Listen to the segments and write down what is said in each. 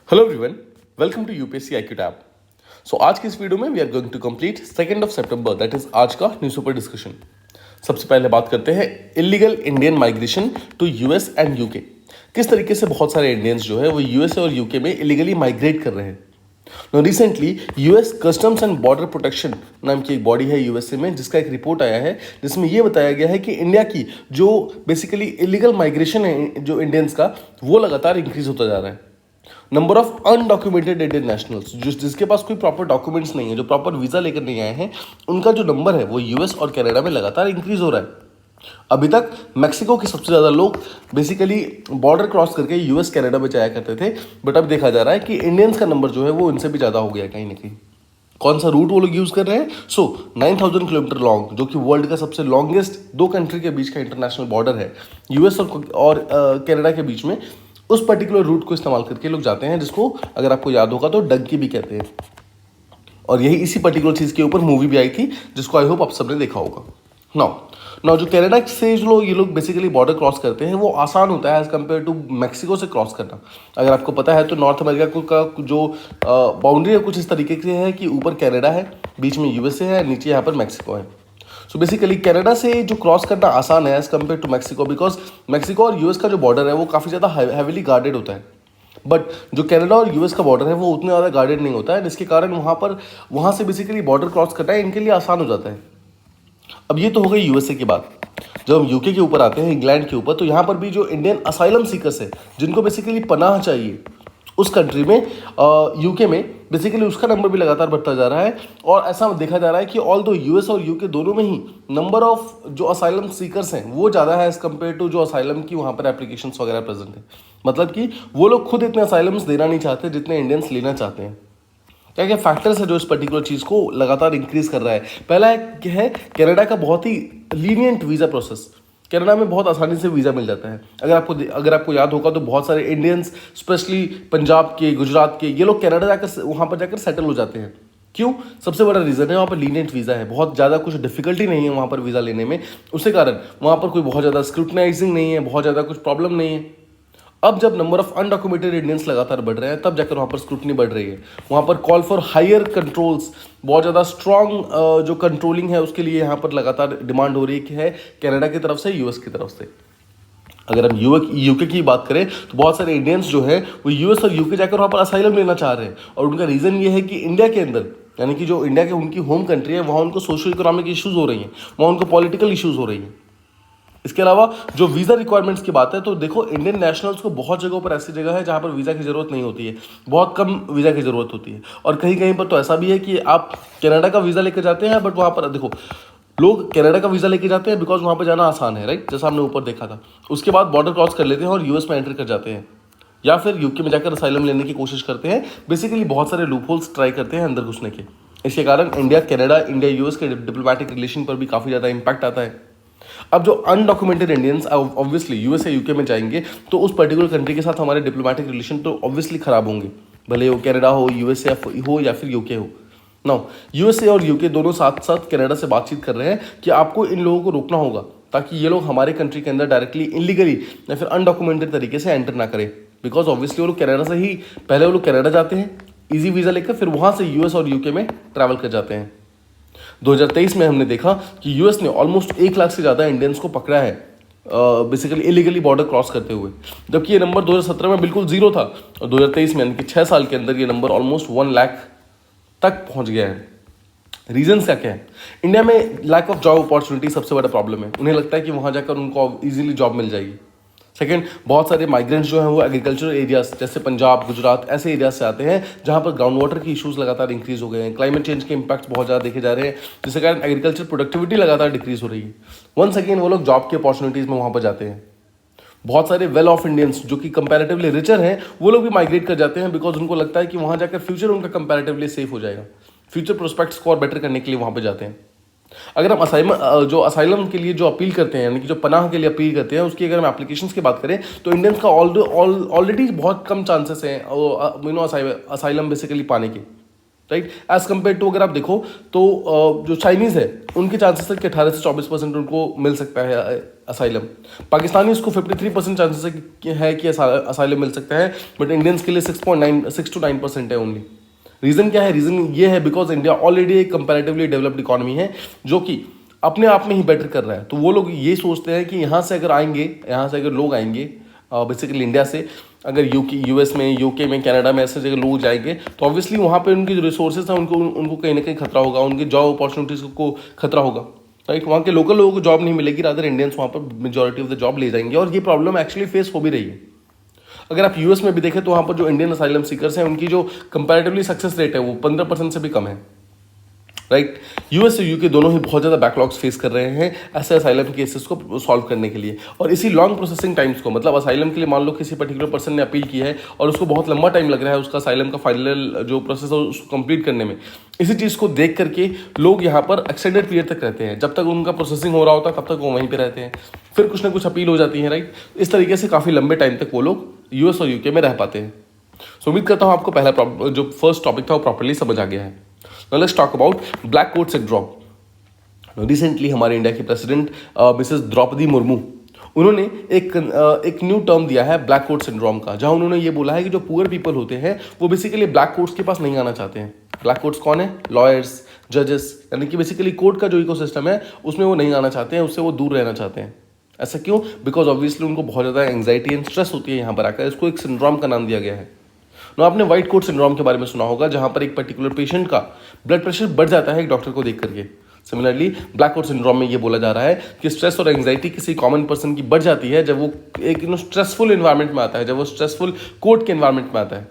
Hello everyone, welcome to UPSC IQ tab. So आज की इस वीडियो में we are going to complete 2 September, that is आज का न्यूज़पेपर डिस्कशन। सबसे पहले बात करते हैं illegal Indian migration to US and UK. किस तरीके से बहुत सारे इंडियंस जो है वो यूएस और यूके में इलीगली माइग्रेट कर रहे हैं। Know recently US customs and border protection नाम की एक बॉडी है यूएसए में, जिसका एक रिपोर्ट आया है जिसमें यह बताया गया है कि इंडिया की जो बेसिकली इलीगल माइग्रेशन है जो इंडियंस का, वो लगातार इंक्रीज होता जा रहा है। Number of undocumented Indian nationals, जिसके पास कोई प्रॉपर डॉक्यूमेंट्स नहीं है, जो प्रॉपर वीजा लेकर नहीं आए हैं, उनका जो नंबर है वो यूएस और कनाडा में लगातार इंक्रीज हो रहा है। अभी तक मैक्सिको के सबसे ज़्यादा लोग बेसिकली बॉर्डर क्रॉस करके यूएस कनाडा में जाया करते थे, बट अब देखा जा रहा है कि इंडियंस का नंबर जो है वो इनसे भी ज़्यादा हो गया है कहीं ना कहीं। कौन सा रूट वो लोग यूज़ कर रहे हैं? 9,000 किलोमीटर लॉन्ग, जो कि वर्ल्ड का सबसे लॉन्गेस्ट दो कंट्री के बीच का इंटरनेशनल बॉर्डर है यूएस और कनाडा के बीच में, उस पर्टिकुलर रूट को इस्तेमाल करके लोग जाते हैं, जिसको अगर आपको याद होगा तो डंकी भी कहते हैं। और यही इसी पर्टिकुलर चीज़ के ऊपर मूवी भी आई थी, जिसको आई होप आप सबने देखा होगा। नाउ जो कनाडा से जो ये लोग बेसिकली बॉर्डर क्रॉस करते हैं वो आसान होता है एज़ कम्पेयर टू मैक्सिको से क्रॉस करना। अगर आपको पता है तो नॉर्थ अमेरिका का जो बाउंड्री है कुछ इस तरीके से है कि ऊपर कनाडा है, बीच में यूएसए है, नीचे यहाँ पर मैक्सिको है। सो बेसिकली कनाडा से जो क्रॉस करना आसान है as compare to Mexico, because Mexico और यूएस का जो बॉर्डर है वो काफ़ी ज़्यादा हैविली गार्डेड होता है, बट जो कनाडा और यूएस का बॉर्डर है वो उतना ज़्यादा गार्डेड नहीं होता है, जिसके कारण वहाँ से बेसिकली बॉर्डर क्रॉस करना इनके लिए आसान हो जाता है। अब ये तो हो गई यूएसए की बात। जब हम यूके के ऊपर आते हैं, इंग्लैंड के ऊपर, तो यहाँ पर भी जो इंडियन असाइलम सीकर्स है, जिनको बेसिकली पनाह चाहिए उस कंट्री में, यूके में, बेसिकली उसका नंबर भी लगातार बढ़ता जा रहा है। और ऐसा देखा जा रहा है कि ऑल दो यूएस और यूके दोनों में ही नंबर ऑफ जो असाइलम सीकर्स हैं वो ज़्यादा है एज़ कम्पेयर टू जो असाइलम की वहाँ पर एप्लीकेशंस वगैरह प्रेजेंट है। मतलब कि वो लोग खुद इतने असाइलम्स देना नहीं चाहते जितने इंडियंस लेना चाहते हैं। क्या क्या फैक्टर्स है जो इस पर्टिकुलर चीज़ को लगातार इंक्रीज कर रहा है? पहला है कनाडा का बहुत ही लीनियंट वीज़ा प्रोसेस। कनाडा में बहुत आसानी से वीज़ा मिल जाता है। अगर आपको याद होगा तो बहुत सारे इंडियंस, स्पेशली पंजाब के, गुजरात के, ये लोग कनाडा जाकर वहाँ पर जाकर सेटल हो जाते हैं। क्यों? सबसे बड़ा रीज़न है वहाँ पर लीनियंट वीज़ा है, बहुत ज़्यादा कुछ डिफिकल्टी नहीं है वहाँ पर वीज़ा लेने में। उसके कारण वहाँ पर कोई बहुत ज़्यादा स्क्रूटनाइजिंग नहीं है, बहुत ज़्यादा कुछ प्रॉब्लम नहीं है। अब जब नंबर ऑफ अनडॉक्यूमेंटेड इंडियंस लगातार बढ़ रहे हैं, तब जाकर वहाँ पर स्क्रूटनी बढ़ रही है। वहाँ पर कॉल फॉर हायर कंट्रोल्स, बहुत ज़्यादा स्ट्रॉन्ग जो कंट्रोलिंग है उसके लिए यहाँ पर लगातार डिमांड हो रही है कनाडा की तरफ से, यूएस की तरफ से। अगर हम यूके की बात करें तो बहुत सारे इंडियंस जो है वो यूएस और यूके जाकर वहाँ पर असाइलम लेना चाह रहे हैं, और उनका रीज़न ये है कि इंडिया के अंदर, यानी कि जो इंडिया के उनकी होम कंट्री है, वहाँ उनको सोशो इकोनॉमिक इशूज़ हो रही हैं, वहाँ उनको पॉलिटिकल इशूज़ हो रही हैं। इसके अलावा जो वीज़ा रिक्वायरमेंट्स की बात है तो देखो, इंडियन नेशनल्स को बहुत जगहों पर ऐसी जगह है जहाँ पर वीज़ा की ज़रूरत नहीं होती है, बहुत कम वीज़ा की ज़रूरत होती है। और कहीं कहीं पर तो ऐसा भी है कि आप कनाडा का वीज़ा लेकर जाते हैं, बट वहाँ पर देखो लोग कनाडा का वीज़ा लेके जाते हैं बिकॉज वहाँ पर जाना आसान है, राइट, जैसा हमने ऊपर देखा था। उसके बाद बॉर्डर क्रॉस कर लेते हैं और यूएस में एंटर कर जाते हैं, या फिर यूके में जाकर असाइलम लेने की कोशिश करते हैं। बेसिकली बहुत सारे लूप होल्स ट्राई करते हैं अंदर घुसने के। इसके कारण इंडिया कनाडा, इंडिया यूएस के डिप्लोमेटिक रिलेशन पर भी काफ़ी ज़्यादा इंपैक्ट आता है। अब जो undocumented Indians obviously USA UK में जाएंगे तो उस पर्टिकुलर कंट्री के साथ हमारे डिप्लोमेटिक रिलेशन तो ऑब्वियसली खराब होंगे, भले वो कनाडा हो, यूएसए हो या फिर यूके हो। नाउ यूएसए और यूके दोनों साथ साथ कनाडा से बातचीत कर रहे हैं कि आपको इन लोगों को रोकना होगा ताकि ये लोग हमारे कंट्री के अंदर डायरेक्टली इलीगली या फिर अनडॉक्यूमेंटेड तरीके से एंटर ना करें। बिकॉज ऑब्वियसली वो लोग कनाडा से ही, पहले वो लोग कनाडा जाते हैं ईजी वीज़ा लेकर, फिर वहाँ से यूएस और यूके में ट्रैवल कर जाते हैं। 2023 में हमने देखा कि यूएस ने ऑलमोस्ट 1 लाख से ज़्यादा इंडियंस को पकड़ा है बेसिकली इलीगली बॉर्डर क्रॉस करते हुए, जबकि ये नंबर 2017 में बिल्कुल जीरो था, और 2023 में यानी कि 6 साल के अंदर ये नंबर ऑलमोस्ट 1 लाख तक पहुंच गया है। रीजन्स क्या है? इंडिया में लैक ऑफ जॉब अपॉर्चुनिटी सबसे बड़ा प्रॉब्लम है। उन्हें लगता है कि वहाँ जाकर उनको ईजिली जॉब मिल जाएगी। सेकेंड, बहुत सारे माइग्रेंट्स जो हैं वो एग्रीकल्चरल एरियाज जैसे पंजाब, गुजरात, ऐसे एरियाज से आते हैं जहाँ पर ग्राउंड वाटर की इशूज़ लगातार इंक्रीज हो गए हैं। क्लाइमेट चेंज के इंपैक्ट्स बहुत ज़्यादा देखे जा रहे हैं, जिसके कारण एग्रीकल्चर प्रोडक्टिविटी लगातार डिक्रीज हो रही है। वंस अगेन वो लोग जॉब की अपॉर्चुनिटीज़ में वहाँ पर जाते हैं। बहुत सारे वेल ऑफ इंडियंस जो कि कंपैरेटिवली रिचर हैं, वो लोग भी माइग्रेट कर जाते हैं बिकॉज उनको लगता है कि वहाँ जाकर फ्यूचर उनका कंपैरेटिवली सेफ हो जाएगा। फ्यूचर प्रोस्पेक्ट्स को और बेटर करने के लिए वहाँ पे जाते हैं। अगर हम असाइलम के लिए जो अपील करते हैं, यानी कि जो पनाह के लिए अपील करते हैं, उसकी अगर हम एप्लीकेशंस की बात करें तो इंडियंस का ऑलरेडी बहुत कम चांसेस हैं असाइलम बेसिकली पाने के। राइट। एज कम्पेयर टू अगर आप देखो तो जो चाइनीज़ है उनके चांसेस है कि 18 से 24% उनको मिल सकता है असाइलम। पाकिस्तानी उसको 53% चांसेस है कि असाइलम मिल सकता है, बट इंडियंस के लिए 6 to 9% है ओनली। रीज़न क्या है? रीज़न ये है बिकॉज इंडिया ऑलरेडी एक कंपैरेटिवली डेवलप्ड इकॉनमी है जो कि अपने आप में ही बेटर कर रहा है। तो वो लोग ये सोचते हैं कि यहाँ से अगर लोग आएंगे बेसिकली इंडिया से, अगर यूएस में, यूके में, कनाडा में ऐसे जगह लोग जाएंगे तो ऑब्वियसली वहाँ पे उनकी जो रिसोर्सेज हैं उनको कहीं ना कहीं खतरा होगा, उनकी जॉब अपॉर्चुनिटीज़ को खतरा होगा, राइट। वहाँ के लोकल लोगों को जॉब नहीं मिलेगी, रादर इंडियंस वहाँ पर मेजॉरिटी ऑफ द जॉब ले जाएंगे, और ये प्रॉब्लम एक्चुअली फेस हो भी रही है। अगर आप यूएस में भी देखें तो वहाँ पर जो इंडियन असाइलम सीकर्स हैं उनकी जो कंपैरेटिवली सक्सेस रेट है वो 15% से भी कम है, राइट। यूएस और यूके दोनों ही बहुत ज़्यादा बैकलॉग्स फेस कर रहे हैं ऐसे असाइलम केसेस को सॉल्व करने के लिए, और इसी लॉन्ग प्रोसेसिंग टाइम्स को, मतलब असाइलम के लिए मान लो किसी पर्टिकुलर पर्सन ने अपील की है और उसको बहुत लंबा टाइम लग रहा है उसका असाइलम का फाइनल जो प्रोसेस है उसको कंप्लीट करने में, इसी चीज़ को देख करके लोग यहाँ पर एक्सटेंडेड पीरियड तक रहते हैं। जब तक उनका प्रोसेसिंग हो रहा होता है तब तक वो वहीं पर रहते हैं, फिर कुछ ना कुछ अपील हो जाती है, राइट। इस तरीके से काफ़ी लंबे टाइम तक वो लोग यूएस और यूके में रह पाते हैं। सो उम्मीद करता हूँ आपको पहला जो फर्स्ट टॉपिक था वो प्रॉपर्ली समझ आ गया है। Now let's talk about black coat syndrome. Recently हमारे इंडिया की प्रेसिडेंट मिसेस द्रौपदी मुर्मू, उन्होंने एक न्यू टर्म दिया है ब्लैक कोट सिंड्रोम का, जहां उन्होंने ये बोला है कि जो पुअर पीपल होते हैं वो बेसिकली ब्लैक कोट्स के पास नहीं आना चाहते हैं। ब्लैक कोट्स कौन है? लॉयर्स, जजेस, यानी कि बेसिकली कोर्ट का जो इकोसिस्टम है उसमें वो नहीं आना चाहते हैं, उससे वो दूर रहना चाहते हैं। ऐसा क्यों? बिकॉज ऑब्वियसली उनको बहुत ज़्यादा एंग्जाइटी एंड स्ट्रेस होती है यहाँ पर आकर, इसको एक सिंड्रोम का नाम दिया गया है। तो आपने व्हाइट कोट सिंड्रोम के बारे में सुना होगा, जहां पर एक पर्टिकुलर पेशेंट का ब्लड प्रेशर बढ़ जाता है एक डॉक्टर को देख करके। सिमिलरली ब्लैक कोट सिंड्रोम में ये बोला जा रहा है कि स्ट्रेस और एंग्जाइटी किसी कॉमन पर्सन की बढ़ जाती है जब वो एक स्ट्रेसफुल एनवायरनमेंट में आता है, जब वो स्ट्रेसफुल कोर्ट के एनवायरनमेंट में आता है।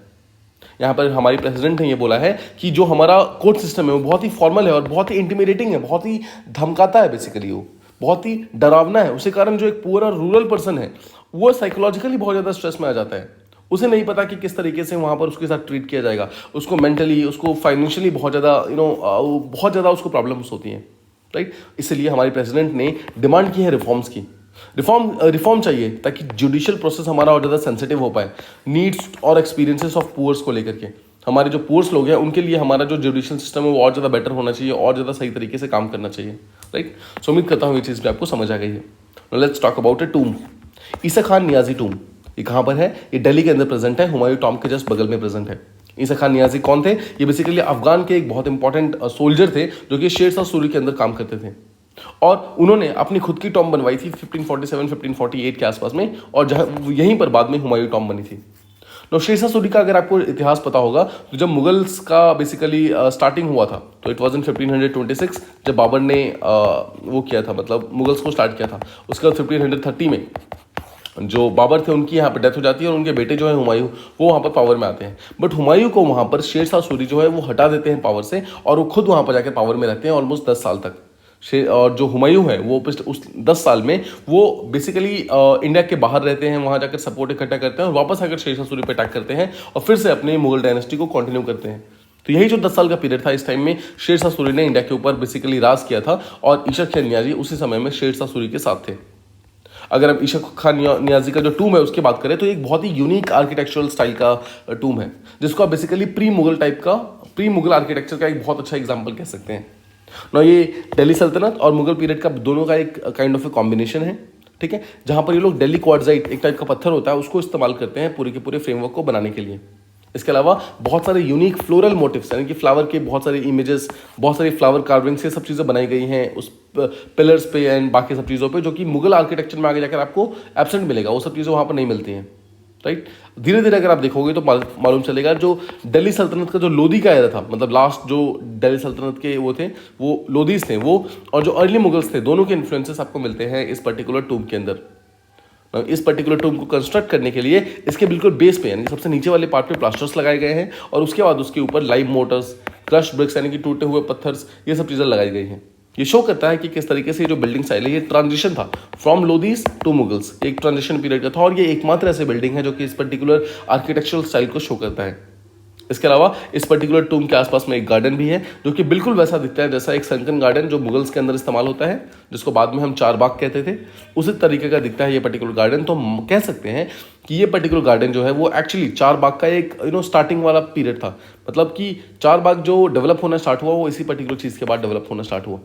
यहाँ पर हमारी प्रेसिडेंट ने ये बोला है कि जो हमारा कोर्ट सिस्टम है वो बहुत ही फॉर्मल है और बहुत ही इंटिमिडेटिंग है, बहुत ही धमकाता है, बेसिकली वो बहुत ही डरावना है। उसी कारण जो एक पूरा और रूरल पर्सन है वो साइकोलॉजिकली बहुत ज़्यादा स्ट्रेस में आ जाता है। उसे नहीं पता कि किस तरीके से वहाँ पर उसके साथ ट्रीट किया जाएगा, उसको मेंटली, उसको फाइनेंशियली बहुत ज़्यादा उसको प्रॉब्लम्स होती हैं, राइट। इसलिए हमारी प्रेसिडेंट ने डिमांड की है रिफॉर्म्स की। रिफॉर्म चाहिए ताकि जुडिशियल प्रोसेस हमारा और ज़्यादा सेंसिटिव हो पाए नीड्स और एक्सपीरियंसेस ऑफ पुअर्स को लेकर के। हमारे जो पुअर्स लोग हैं उनके लिए हमारा जो जुडिशियल सिस्टम है वो और ज़्यादा बेटर होना चाहिए, और ज़्यादा सही तरीके से काम करना चाहिए, राइट। सो उम्मीद करता हूँ ये चीज़ भी आपको समझ आ गई है। लेट्स टॉक अबाउट ए टूम। ईसा खान नियाजी टूम, ये कहाँ पर है? ये दिल्ली के अंदर प्रेजेंट है, हुमायूं टॉम्ब के जस्ट बगल में प्रेजेंट है। ईसा खान नियाजी कौन थे? ये बेसिकली अफगान के एक बहुत इंपॉर्टेंट सोल्जर थे जो कि शेरशाह सूरी के अंदर काम करते थे, और उन्होंने अपनी खुद की टॉम्ब बनवाई थी 1547-1548 के आसपास में, और जहाँ यहीं पर बाद में हुमायूं टॉम्ब बनी थी। तो शेरशाह सूरी का अगर आपको इतिहास पता होगा तो जब मुगल्स का बेसिकली स्टार्टिंग हुआ था तो इट वॉज इन 1526 जब बाबर ने वो किया था, मतलब मुगल्स को स्टार्ट किया था। उसके बाद 1530 में जो बाबर थे उनकी यहाँ पर डेथ हो जाती है और उनके बेटे जो है हुमायूं वो वहाँ पर पावर में आते हैं। बट हुमायूं को वहाँ पर शेरशाह सूरी जो है वो हटा देते हैं पावर से, और वो खुद वहाँ पर जाकर पावर में रहते हैं ऑलमोस्ट 10 साल तक। और जो हुमायूं है वो उस 10 साल में वो बेसिकली इंडिया के बाहर रहते हैं, वहाँ जाकर सपोर्ट इकट्ठा करते हैं और वापस आकर शेरशाह सूरी पर अटैक करते हैं और फिर से अपने मुगल डायनेस्टी को कंटिन्यू करते हैं। तो यही जो 10 साल का पीरियड था, इस टाइम में शेरशाह सूरी ने इंडिया के ऊपर बेसिकली राज किया था, और ईशा खान नियाजी उसी समय में शेरशाह सूरी के साथ थे। अगर हम ईशा खान नियाजी का जो टूम है उसकी बात करें तो एक बहुत ही यूनिक आर्किटेक्चरल स्टाइल का टूम है, जिसको आप बेसिकली प्री मुगल आर्किटेक्चर का एक बहुत अच्छा एग्जाम्पल कह सकते हैं ना। ये दिल्ली सल्तनत और मुगल पीरियड का दोनों का एक काइंड ऑफ ए कॉम्बिनेशन है, ठीक है, जहाँ पर ये लोग दिल्ली क्वार्टजाइट एक टाइप का पत्थर होता है उसको इस्तेमाल करते हैं पूरे के पूरे फ्रेमवर्क को बनाने के लिए। इसके अलावा बहुत सारे यूनिक फ्लोरल मोटिव्स, यानी कि फ्लावर के बहुत सारे इमेजेस, बहुत सारी फ्लावर कार्विंग से सब चीज़ें बनाई गई हैं उस पिलर्स पे एंड बाकी सब चीज़ों पे, जो कि मुगल आर्किटेक्चर में आगे जाकर आपको एब्सेंट मिलेगा, वो सब चीज़ें वहाँ पर नहीं मिलती हैं, राइट। धीरे धीरे अगर आप देखोगे तो मालूम चलेगा जो दिल्ली सल्तनत का जो लोधी का एरा था, मतलब लास्ट जो दिल्ली सल्तनत के वो थे वो लोधीज थे वो, और जो अर्ली मुगल्स थे, दोनों के इन्फ्लुएंसेस आपको मिलते हैं इस पर्टिकुलर टूम के अंदर। इस पर्टिकुलर टूम को कंस्ट्रक्ट करने के लिए इसके बिल्कुल बेस पे, यानी कि सबसे नीचे वाले पार्ट पे प्लास्टर्स लगाए गए हैं, और उसके बाद उसके ऊपर लाइव मोटर्स, क्रश ब्रिक्स यानी कि टूटे हुए पत्थर्स, ये सब चीज़ें लगाई गई हैं। ये शो करता है कि किस तरीके से जो बिल्डिंग स्टाइल है ये ट्रांजिशन था फ्रॉम लोधीज टू मुगल्स, एक ट्रांजिशन पीरियड का था, और ये एकमात्र ऐसे बिल्डिंग है जो कि इस पर्टिकुलर आर्किटेक्चरल स्टाइल को शो करता है, इसके अलावा इस पर्टिकुलर टूम के आसपास में एक गार्डन भी है जो कि बिल्कुल वैसा दिखता है जैसा एक सनकन गार्डन जो मुगल्स के अंदर इस्तेमाल होता है, जिसको बाद में हम चार बाग कहते थे, उसी तरीके का दिखता है ये पर्टिकुलर गार्डन। तो हम कह सकते हैं कि ये पर्टिकुलर गार्डन जो है वो एक्चुअली चार बाग का एक स्टार्टिंग वाला पीरियड था। मतलब कि चार बाग जो डेवलप होना स्टार्ट हुआ वो इसी पर्टिकुलर चीज़ के बाद डेवलप होना स्टार्ट हुआ।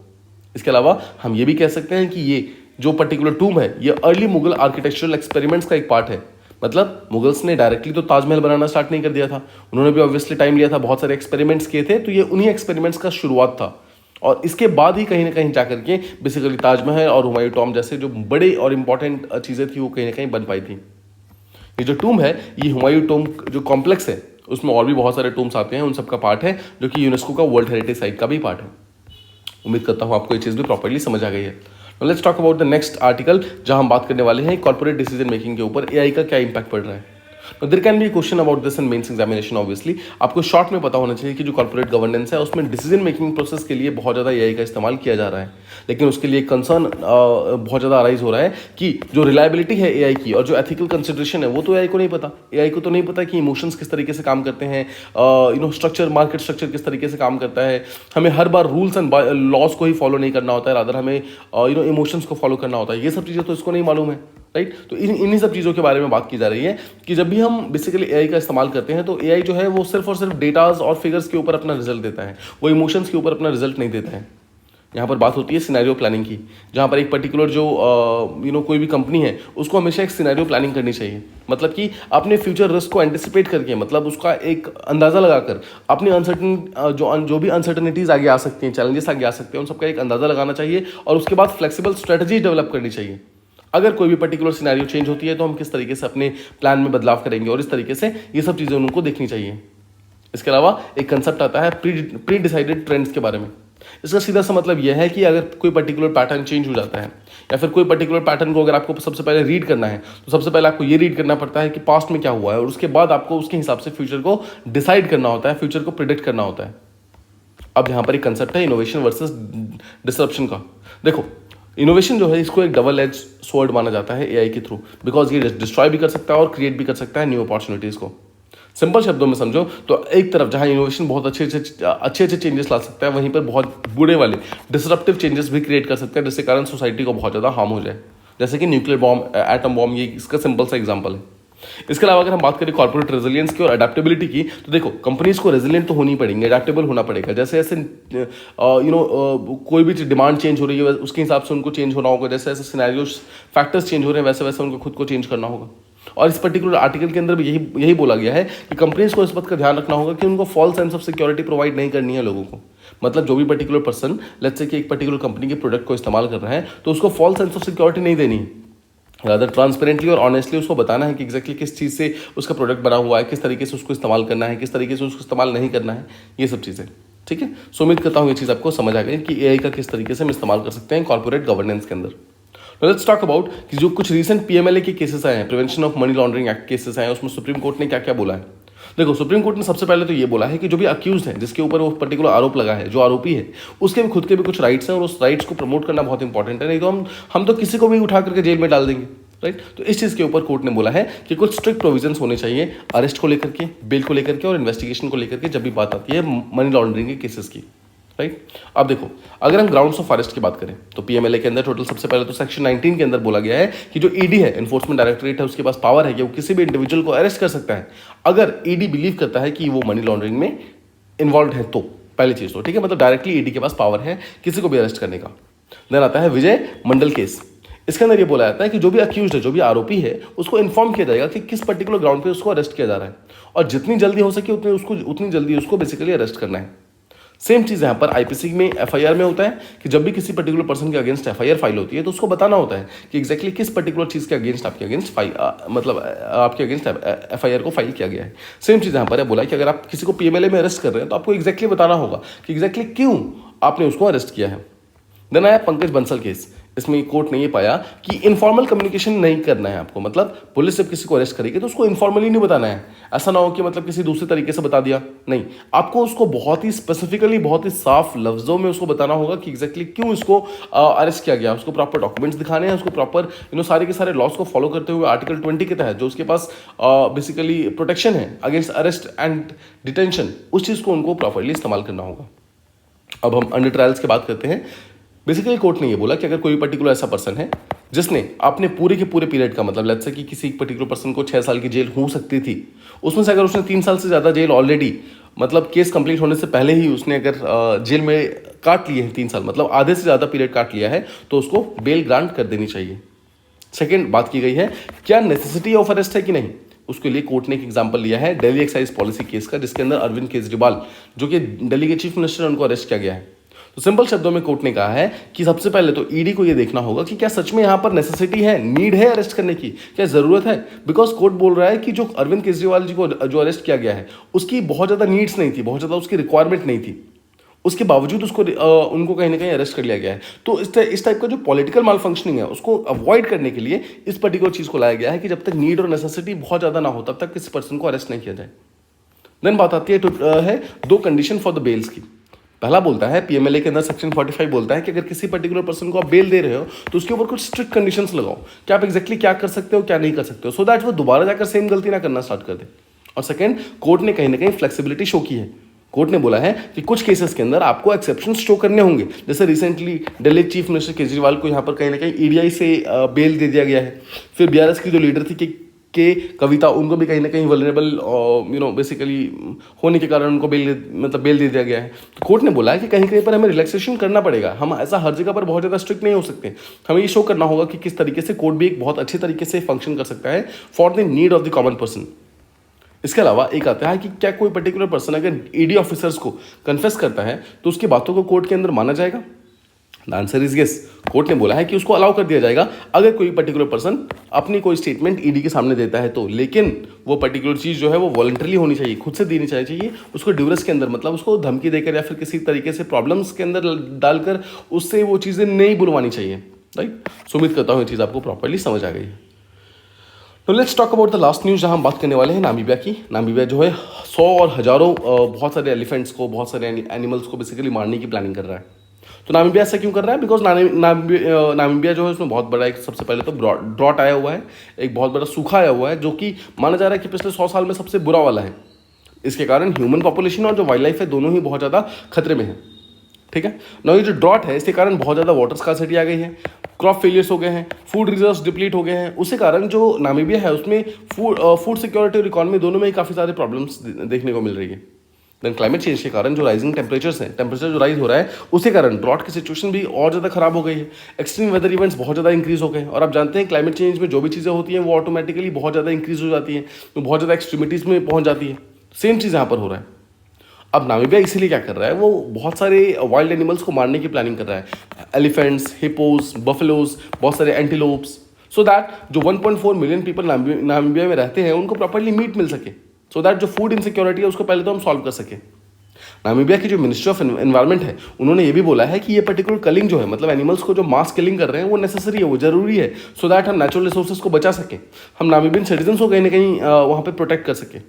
इसके अलावा हम ये भी कह सकते हैं कि ये जो पर्टिकुलर टूम है ये अर्ली मुगल आर्किटेक्चरल एक्सपेरिमेंट्स का एक पार्ट है। मतलब मुगल्स ने डायरेक्टली तो ताजमहल बनाना स्टार्ट नहीं कर दिया था, उन्होंने भी ऑब्वियसली टाइम लिया था, बहुत सारे एक्सपेरिमेंट्स किए थे, तो ये उन्हीं एक्सपेरिमेंट्स का शुरुआत था। और इसके बाद ही कहीं ना कहीं जाकर के बेसिकली ताजमहल और हुमायूं टॉम जैसे जो बड़े और इंपॉर्टेंट चीज़ें थी वो कहीं ना कहीं बन पाई थी। ये जो टूम है ये हुमायूं टूम जो कॉम्प्लेक्स है उसमें और भी बहुत सारे टूम्स आते हैं, उन सब का पार्ट है जो कि यूनेस्को का वर्ल्ड हेरिटेज साइट का भी पार्ट है। उम्मीद करता हूँ आपको ये चीज़ भी प्रॉपर्ली समझ आ गई है। Let's talk about the next article जहां हम बात करने वाले हैं कॉर्पोरेट डिसीजन मेकिंग के ऊपर एआई का क्या इंपैक्ट पड़ रहा है। There can be question about this in mains examination. Obviously आपको शॉर्ट में पता होना चाहिए कि जो कॉर्पोरेट गवर्नेंस है उसमें डिसीजन मेकिंग प्रोसेस के लिए बहुत ज़्यादा एआई का इस्तेमाल किया जा रहा है, लेकिन उसके लिए कंसर्न बहुत ज़्यादा अराइज हो रहा है कि जो रिलायबिलिटी है एआई की और जो एथिकल कंसिडरेशन है वो तो एआई को नहीं पता। एआई को तो नहीं पता कि इमोशंस किस तरीके से काम करते हैं, स्ट्रक्चर मार्केट स्ट्रक्चर किस तरीके से काम करता है। हमें हर बार रूल्स एंड लॉज को ही फॉलो नहीं करना होता है, रादर हमें इमोशंस को फॉलो करना होता है। ये सब चीज़ें तो इसको नहीं मालूम है, राइट। तो इन्हीं सब चीज़ों के बारे में बात की जा रही है कि जब भी हम बेसिकली एआई का इस्तेमाल करते हैं तो एआई जो है वो सिर्फ और सिर्फ डेटाज और फिगर्स के ऊपर अपना रिजल्ट देता है, वो इमोशंस के ऊपर अपना रिजल्ट नहीं देता है। यहाँ पर बात होती है सिनेरियो प्लानिंग की, जहाँ पर एक पर्टिकुलर जो कोई भी कंपनी है उसको हमेशा एक सिनेरियो प्लानिंग करनी चाहिए। मतलब कि अपने फ्यूचर रिस्क को एंटिसिपेट करके, मतलब उसका एक अंदाज़ा लगाकर अपनी अनसर्टन जो भी अनसर्टनिटीज़ आगे आ सकती हैं, चैलेंजेस आगे आ सकते हैं, उन सबका एक अंदाज़ा लगाना चाहिए और उसके बाद फ्लेक्सिबल स्ट्रेटजी डेवलप करनी चाहिए। अगर कोई भी पर्टिकुलर सिनेरियो चेंज होती है तो हम किस तरीके से अपने प्लान में बदलाव करेंगे, और इस तरीके से ये सब चीज़ें उनको देखनी चाहिए। इसके अलावा एक कंसेप्ट आता है प्री डिसाइडेड ट्रेंड्स के बारे में। इसका सीधा सा मतलब यह है कि अगर कोई पर्टिकुलर पैटर्न चेंज हो जाता है या फिर कोई पर्टिकुलर पैटर्न को अगर आपको सबसे पहले रीड करना है तो सबसे पहले आपको ये रीड करना पड़ता है कि पास्ट में क्या हुआ है, और उसके बाद आपको उसके हिसाब से फ्यूचर को डिसाइड करना होता है, फ्यूचर को प्रिडिक्ट करना होता है। अब यहाँ पर एक कंसेप्ट है इनोवेशन वर्सेस डिसरप्शन का। देखो, इनोवेशन जो है इसको एक डबल एज स्वॉर्ड माना जाता है एआई के थ्रू, बिकॉज ये डिस्ट्रॉय भी कर सकता है और क्रिएट भी कर सकता है न्यू अपॉर्चुनिटीज़ को। सिंपल शब्दों में समझो तो एक तरफ जहां इनोवेशन बहुत अच्छे चेंजेस ला सकता है, वहीं पर बहुत बुरे वाले डिसरप्टिव चेंजेस भी क्रिएट कर सकते हैं, जिसके कारण सोसाइटी को बहुत ज़्यादा हार्म हो जाए, जैसे कि न्यूक्लियर बॉम्ब, एटम बॉम्ब, ये इसका सिंपल सा एग्जाम्पल है। इसके अलावा अगर हम बात करें कॉर्पोरेट रेजिलियंस की और अडेप्टेबिलिटी की, तो देखो कंपनीज को रेजिलियंट तो होनी पड़ेंगे, अडेप्टेबल होना पड़ेगा। जैसे जैसे कोई भी डिमांड चेंज हो रही है उसके हिसाब से उनको चेंज होना होगा, जैसे जैसे सिनेरियोस फैक्टर्स चेंज हो रहे हैं वैसे वैसे उनको खुद को चेंज करना होगा। और इस पर्टिकुलर आर्टिकल के अंदर भी यही बोला गया है कि कंपनीज को इस बात का ध्यान रखना होगा कि उनको false sense of security provide नहीं करनी है लोगों को। मतलब जो भी पर्टिकुलर पर्सन लेट्स से कि एक पर्टिकुलर कंपनी के प्रोडक्ट को इस्तेमाल कर रहा है तो उसको फॉल्स सेंस ऑफ सिक्योरिटी नहीं देनी है, रादर ट्रांसपेरेंटली और ऑनेस्टली उसको बताना है कि एग्जैक्टली किस चीज़ से उसका प्रोडक्ट बना हुआ है, किस तरीके से उसको इस्तेमाल करना है, किस तरीके से उसको इस्तेमाल नहीं करना है, ये सब चीज़ें। ठीक है, सो उम्मीद करता हूँ ये चीज़ आपको समझ आ गई कि एआई का किस तरीके से हम इस्तेमाल कर सकते हैं कॉर्पोरेट गवर्नेंस के अंदर। लेट्स टॉक अबाउट कि जो कुछ रिसेंट पीएमएलए के केसेस आए हैं, prevention of money laundering act cases आए हैं, उसमें सुप्रीम कोर्ट ने क्या क्या बोला है। देखो, सुप्रीम कोर्ट ने सबसे पहले तो ये बोला है कि जो भी अक्यूज है, जिसके ऊपर वो पर्टिकुलर आरोप लगा है, जो आरोपी है, उसके भी खुद के भी कुछ राइट्स हैं और उस राइट्स को प्रमोट करना बहुत इंपॉर्टेंट है, नहीं तो हम तो किसी को भी उठा करके जेल में डाल देंगे, राइट। तो इस चीज़ के ऊपर कोर्ट ने बोला है कि कुछ स्ट्रिक्ट प्रोविजंस होने चाहिए अरेस्ट को लेकर के, बेल को लेकर के और इन्वेस्टिगेशन को लेकर के, जब भी बात आती है मनी लॉन्ड्रिंग के केसेस की, राइट। अब देखो, अगर हम ग्राउंड्स ऑफ अरेस्ट की बात करें तो पीएमएलए के अंदर टोटल सबसे पहले तो सेक्शन 19 के अंदर बोला गया है कि जो ईडी है, एनफोर्समेंट डायरेक्टरेट है, उसके पास पावर है कि वो किसी भी इंडिविजुअल को अरेस्ट कर सकता है अगर ईडी बिलीव करता है कि वो मनी लॉन्ड्रिंग में इन्वॉल्व है। तो पहली चीज़ तो ठीक है, मतलब डायरेक्टली ईडी के पास पावर है किसी को भी अरेस्ट करने का। देन आता है विजय मंडल केस। इसके अंदर ये बोला जाता है कि जो भी अक्यूज्ड है, जो भी आरोपी है, उसको इन्फॉर्म किया जाएगा कि किस पर्टिकुलर ग्राउंड पे उसको अरेस्ट किया जा रहा है और जितनी जल्दी हो सके उतनी जल्दी उसको बेसिकली अरेस्ट करना है। सेम चीज़ यहाँ पर आईपीसी में एफआईआर में होता है कि जब भी किसी पर्टिकुलर पर्सन के अगेंस्ट एफआईआर फाइल होती है तो उसको बताना होता है कि एग्जैक्टली किस पर्टिकुलर चीज़ के अगेंस्ट आपके अगेंस्ट आपके अगेंस्ट एफआईआर को फाइल किया गया है। सेम चीज़ यहाँ पर है, बोला है कि अगर आप किसी को पीएमएलए में अरेस्ट कर रहे हैं तो आपको एग्जैक्टली बताना होगा कि एग्जैक्टली क्यों आपने उसको अरेस्ट किया है। देन आया पंकज बंसल केस। इसमें कोर्ट ने ये पाया कि इनफॉर्मल कम्युनिकेशन नहीं करना है आपको, मतलब पुलिस जब किसी को अरेस्ट करेगी तो उसको इनफॉर्मली नहीं बताना है। ऐसा ना हो कि मतलब किसी दूसरे तरीके से बता दिया, नहीं, आपको उसको बहुत ही स्पेसिफिकली, बहुत ही साफ लफ्जों में उसको बताना होगा कि एग्जैक्टली क्यों इसको अरेस्ट किया गया। उसको प्रॉपर डॉक्यूमेंट्स दिखाने हैं, उसको प्रॉपर सारे के सारे लॉज को फॉलो करते हुए आर्टिकल 20 के तहत जो उसके पास बेसिकली प्रोटेक्शन है अगेंस्ट अरेस्ट एंड डिटेंशन, उस चीज़ को उनको प्रॉपरली इस्तेमाल करना होगा। अब हम अंडर ट्रायल्स की बात करते हैं। बेसिकली कोर्ट ने ये बोला कि अगर कोई पर्टिकुलर ऐसा पर्सन है जिसने अपने पूरे के पूरे पीरियड का, मतलब लेट्स से कि किसी पर्टिकुलर पर्सन को 6 साल की जेल हो सकती थी, उसमें से अगर उसने 3 साल से ज़्यादा जेल ऑलरेडी, मतलब केस कंप्लीट होने से पहले ही उसने अगर जेल में काट लिए हैं 3 साल, मतलब आधे से ज़्यादा पीरियड काट लिया है, तो उसको बेल ग्रांट कर देनी चाहिए। सेकेंड बात की गई है क्या नेसेसिटी ऑफ अरेस्ट है कि नहीं। उसके लिए कोर्ट ने एक एग्जांपल लिया है दिल्ली एक्साइज पॉलिसी केस का, जिसके अंदर अरविंद केजरीवाल जो कि दिल्ली के चीफ मिनिस्टर, उनको अरेस्ट किया गया है। तो सिंपल शब्दों में कोर्ट ने कहा है कि सबसे पहले तो ईडी को यह देखना होगा कि क्या सच में यहां पर नेसेसिटी है, नीड है अरेस्ट करने की, क्या जरूरत है। बिकॉज कोर्ट बोल रहा है कि जो अरविंद केजरीवाल जी को जो अरेस्ट किया गया है उसकी बहुत ज्यादा नीड्स नहीं थी, बहुत ज्यादा उसकी रिक्वायरमेंट नहीं थी, उसके बावजूद उसको उनको कहीं ना कहीं अरेस्ट कर लिया गया है। तो इस टाइप का जो पॉलिटिकल माल फंक्शनिंग है उसको अवॉइड करने के लिए इस पर्टिकुलर चीज को लाया गया है कि जब तक नीड और नेसेसिटी बहुत ज्यादा ना हो तब तक किसी पर्सन को अरेस्ट नहीं किया जाए। देन बात आती है दो कंडीशन फॉर द बेल्स की। पहला बोलता है पीएमएलए के अंदर सेक्शन 45 बोलता है कि अगर किसी पर्टिकुलर पर्सन को आप बेल दे रहे हो तो उसके ऊपर कुछ स्ट्रिक्ट कंडीशंस लगाओ कि आप एग्जैक्टली क्या कर सकते हो क्या नहीं कर सकते हो, सो दैट वो दोबारा जाकर सेम गलती ना करना स्टार्ट कर दे। और सेकंड, कोर्ट ने कहीं ना कहीं फ्लेक्सिबिलिटी शो की है। कोर्ट ने बोला है कि कुछ केसेस के अंदर आपको एक्सेप्शन शो करने होंगे, जैसे recently Delhi chief minister Kejriwal को यहाँ पर कहीं ना कहीं ईडीआई से बेल दे दिया गया है। फिर बीआरएस की जो लीडर थी के कविता, उनको भी कहीं ना कहीं वल्नरेबल बेसिकली होने के कारण उनको बेल दे दिया गया है। तो कोर्ट ने बोला है कि कहीं कहीं पर हमें रिलैक्सेशन करना पड़ेगा, हम ऐसा हर जगह पर बहुत ज़्यादा स्ट्रिक्ट नहीं हो सकते। हमें ये शो करना होगा कि किस तरीके से कोर्ट भी एक बहुत अच्छे तरीके से फंक्शन कर सकता है for the need of the common person. इसके अलावा एक आता है कि क्या कोई पर्टिकुलर पर्सन अगर ईडी ऑफिसर्स को कन्फेस करता है तो उसकी बातों को कोर्ट के अंदर माना जाएगा। The answer is yes. Court ने बोला है कि उसको अलाउ कर दिया जाएगा अगर कोई पर्टिकुलर पर्सन अपनी कोई स्टेटमेंट ईडी के सामने देता है तो, लेकिन वो पर्टिकुलर चीज़ जो है वो वॉलंटरी होनी चाहिए, खुद से देनी चाहिए, उसको ड्यूरेस के अंदर, मतलब उसको धमकी देकर या फिर किसी तरीके से प्रॉब्लम्स के अंदर डालकर उससे वो चीज़ें नहीं बुलवानी चाहिए। राइट, सो उम्मीद करता हूँ ये चीज़ आपको प्रॉपरली समझ आ गई है। तो let's talk about the last news जहाँ हम बात करने वाले हैं नामीबिया की। नामीबिया जो है 100 और हजारों बहुत सारे एलिफेंट्स को, बहुत सारे एनिमल्स को बेसिकली मारने की प्लानिंग कर रहा है। तो नामीबिया ऐसा क्यों कर रहा है? बिकॉज नामीबिया जो है उसमें बहुत बड़ा एक, सबसे पहले तो ड्रॉट आया हुआ है, एक बहुत बड़ा सूखा आया हुआ है जो कि माना जा रहा है कि पिछले 100 साल में सबसे बुरा वाला है। इसके कारण ह्यूमन पॉपुलेशन और जो वाइल्ड लाइफ है दोनों ही बहुत ज़्यादा खतरे में है। ठीक है ना, ये जो ड्रॉट है इसके कारण बहुत ज़्यादा वाटर स्कार्सिटी आ गई है, क्रॉप फेलियर्स हो गए हैं, फूड रिजर्व्स डिप्लीट हो गए हैं। उसी कारण जो नामीबिया है उसमें फूड सिक्योरिटी और इकोनॉमी दोनों में ही काफ़ी सारे प्रॉब्लम्स देखने को मिल रही है। देन क्लाइमेट चेंज के कारण जो राइजिंग टेम्परेचर्स हैं, टेम्परेचर जो राइज हो रहा है उसके कारण ड्रॉट की सिचुएशन भी और ज़्यादा खराब हो गई है। एक्सट्रीम वेदर इवेंट्स बहुत ज़्यादा इंक्रीज हो गए हैं और आप जानते हैं क्लाइमेट चेंज में जो भी चीज़ें होती हैं वो ऑटोमेटिकली बहुत ज़्यादा इंक्रीज हो जाती हैं, तो बहुत ज़्यादा एक्सट्रीमिटीज़ में पहुँच जाती है। सेम चीज़ यहाँ पर हो रहा है। अब नामीबिया इसीलिए क्या कर रहा है, वो बहुत सारे वाइल्ड एनिमल्स को मारने की प्लानिंग कर रहा है, एलिफेंट्स, हिपोस, बफेलोज, बहुत सारे एंटीलोप्स, सो दैट जो 1.4 मिलियन पीपल नामीबिया में रहते हैं उनको प्रॉपर्ली मीट मिल सके, सो दैट जो फूड इनसिक्योरिटी है उसको पहले तो हम सॉल्व कर सके। नामीबिया की जो मिनिस्ट्री ऑफ एनवायरमेंट है उन्होंने ये भी बोला है कि ये पर्टिकुलर कलिंग जो है, मतलब एनिमल्स को जो मास किलिंग कर रहे हैं वो नेसेसरी है, वो जरूरी है, सो दैट हम नेचुरल रिसोर्सेज को बचा सकें, हम नामीबियन सिटीजन को कहीं ना कहीं वहाँ पर प्रोटेक्ट कर सकें।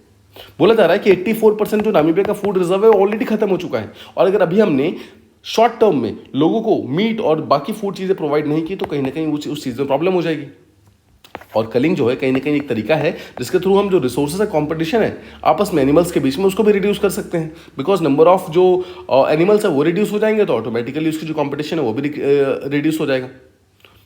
बोला जा रहा है कि 84% जो नामीबिया का फूड रिजर्व है वो ऑलरेडी खत्म हो चुका है, और अगर अभी हमने शॉर्ट टर्म में लोगों को मीट और बाकी फूड चीज़ें प्रोवाइड नहीं की तो कहीं ना कहीं उस चीज़ में प्रॉब्लम हो जाएगी। और कलिंग जो है कहीं ना कहीं एक तरीका है जिसके थ्रू हम जो रिसोर्सेज है, कॉम्पिटिशन है आपस में एनिमल्स के बीच में, उसको भी रिड्यूस कर सकते हैं। बिकॉज नंबर ऑफ जो एनिमल्स है वो रिड्यूस हो जाएंगे तो ऑटोमेटिकली उसकी जो कॉम्पिटिशन है वो भी रिड्यूस हो जाएगा।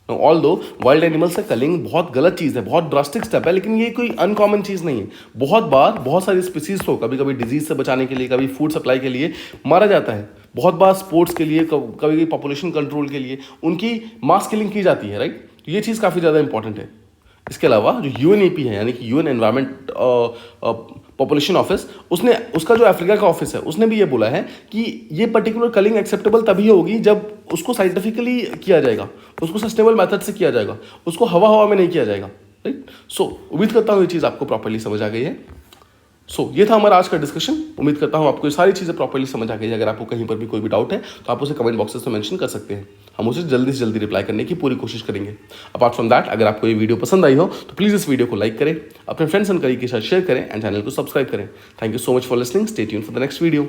ऑल दो वाइल्ड एनिमल्स से कलिंग बहुत गलत चीज़ है, बहुत ड्रास्टिक स्टेप है, लेकिन ये कोई अनकॉमन चीज़ नहीं है। बहुत बार बहुत सारी स्पीसीज को कभी कभी डिजीज से बचाने के लिए, कभी फूड सप्लाई के लिए मारा जाता है, बहुत बार स्पोर्ट्स के लिए, कभी पॉपुलेशन कंट्रोल के लिए उनकी मास किलिंग की जाती है। राइट, तो ये चीज़ काफ़ी ज़्यादा इंपॉर्टेंट है। इसके अलावा जो यूएनईपी है यानी कि यूएन एनवायरमेंट पॉपुलेशन ऑफिस, उसका जो अफ्रीका का ऑफिस है उसने भी ये बोला है कि ये पर्टिकुलर कलिंग एक्सेप्टेबल तभी होगी जब उसको साइंटिफिकली किया जाएगा, उसको सस्टेनेबल मेथड से किया जाएगा, उसको हवा में नहीं किया जाएगा। राइट, सो उम्मीद करता हूँ ये चीज़ आपको प्रॉपर्ली समझ आ गई है। सो ये था हमारा आज का डिस्कशन। उम्मीद करता हूँ आपको ये सारी चीज़ें प्रॉपर्ली समझ आ गई। अगर आपको कहीं पर भी कोई भी डाउट है तो आप उसे कमेंट बॉक्सेस में मेंशन कर सकते हैं, हम उसे जल्दी से जल्दी रिप्लाई करने की पूरी कोशिश करेंगे। अपार्ट फ्रॉम दैट, अगर आपको ये वीडियो पसंद आई हो तो प्लीज़ इस वीडियो को लाइक करें, अपने फ्रेंड्स एंड कलीग के साथ शेयर करें एंड चैनल को सब्सक्राइब करें। Thank you so much for listening. Stay tuned for the next video.